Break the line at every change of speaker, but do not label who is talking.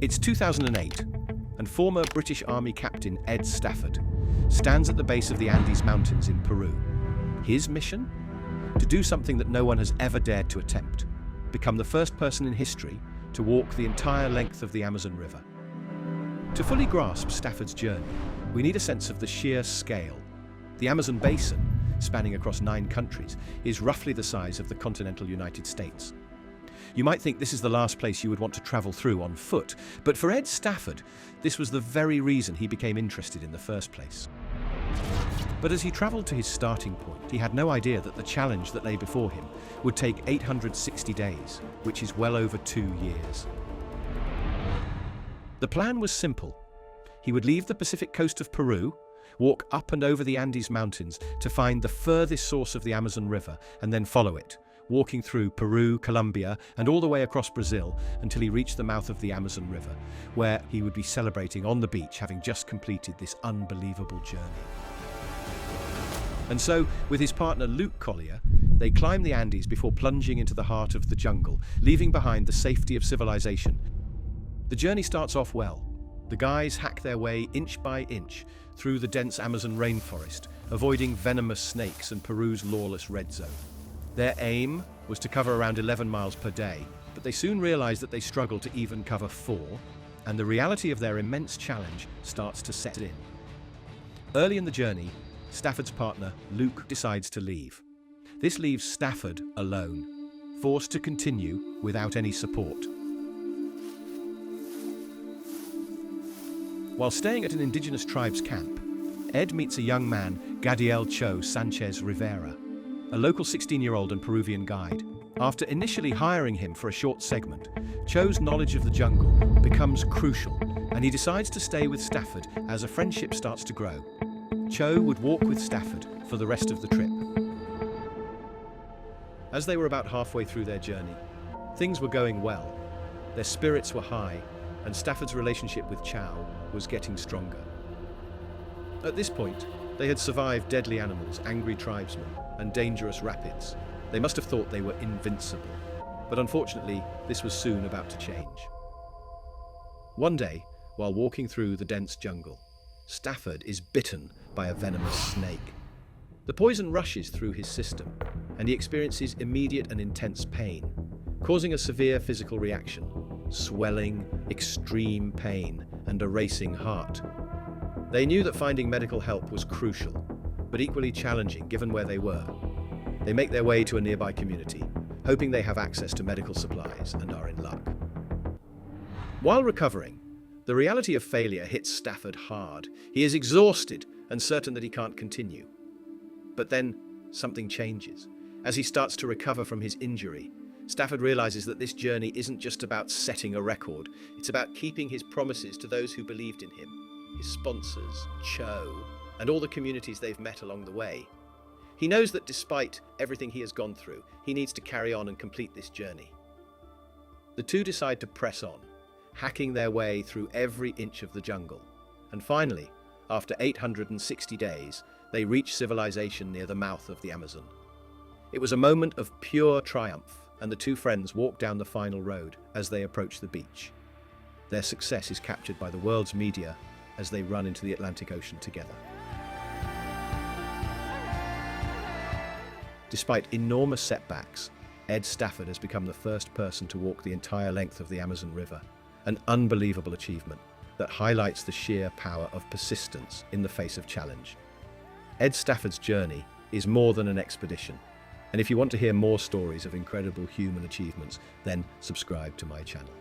It's 2008, and former British Army Captain Ed Stafford stands at the base of the Andes Mountains in Peru. His mission? To do something that no one has ever dared to attempt: become the first person in history to walk the entire length of the Amazon River. To fully grasp Stafford's journey, we need a sense of the sheer scale. The Amazon basin, spanning across 9 countries, is roughly the size of the continental United States. You might think this is the last place you would want to travel through on foot, but for Ed Stafford, this was the very reason he became interested in the first place. But as he traveled to his starting point, he had no idea that the challenge that lay before him would take 860 days, which is well over 2 years. The plan was simple. He would leave the Pacific coast of Peru, walk up and over the Andes Mountains to find the furthest source of the Amazon River, and then follow it, walking through Peru, Colombia, and all the way across Brazil until he reached the mouth of the Amazon River, where he would be celebrating on the beach, having just completed this unbelievable journey. And so, with his partner Luke Collier, they climb the Andes before plunging into the heart of the jungle, leaving behind the safety of civilization. The journey starts off well. The guys hack their way inch by inch through the dense Amazon rainforest, avoiding venomous snakes and Peru's lawless red zone. Their aim was to cover around 11 miles per day, but they soon realized that they struggled to even cover 4, and the reality of their immense challenge starts to set in. Early in the journey, Stafford's partner, Luke, decides to leave. This leaves Stafford alone, forced to continue without any support. While staying at an indigenous tribe's camp, Ed meets a young man, Gadiel Cho Sanchez Rivera, a local 16-year-old and Peruvian guide. After initially hiring him for a short segment, Cho's knowledge of the jungle becomes crucial, and he decides to stay with Stafford as a friendship starts to grow. Cho would walk with Stafford for the rest of the trip. As they were about halfway through their journey, things were going well. Their spirits were high, and Stafford's relationship with Cho was getting stronger. At this point, they had survived deadly animals, angry tribesmen, and dangerous rapids. They must have thought they were invincible, but unfortunately, this was soon about to change. One day, while walking through the dense jungle, Stafford is bitten by a venomous snake. The poison rushes through his system, and he experiences immediate and intense pain, causing a severe physical reaction: swelling, extreme pain, and a racing heart. They knew that finding medical help was crucial, but equally challenging given where they were. They make their way to a nearby community, hoping they have access to medical supplies and are in luck. While recovering, the reality of failure hits Stafford hard. He is exhausted and certain that he can't continue. But then, something changes. As he starts to recover from his injury, Stafford realizes that this journey isn't just about setting a record, it's about keeping his promises to those who believed in him, his sponsors, Cho, and all the communities they've met along the way. He knows that despite everything he has gone through, he needs to carry on and complete this journey. The two decide to press on, hacking their way through every inch of the jungle. And finally, after 860 days, they reach civilization near the mouth of the Amazon. It was a moment of pure triumph, and the two friends walk down the final road as they approach the beach. Their success is captured by the world's media as they run into the Atlantic Ocean together. Despite enormous setbacks, Ed Stafford has become the first person to walk the entire length of the Amazon River, an unbelievable achievement that highlights the sheer power of persistence in the face of challenge. Ed Stafford's journey is more than an expedition, and if you want to hear more stories of incredible human achievements, then subscribe to my channel.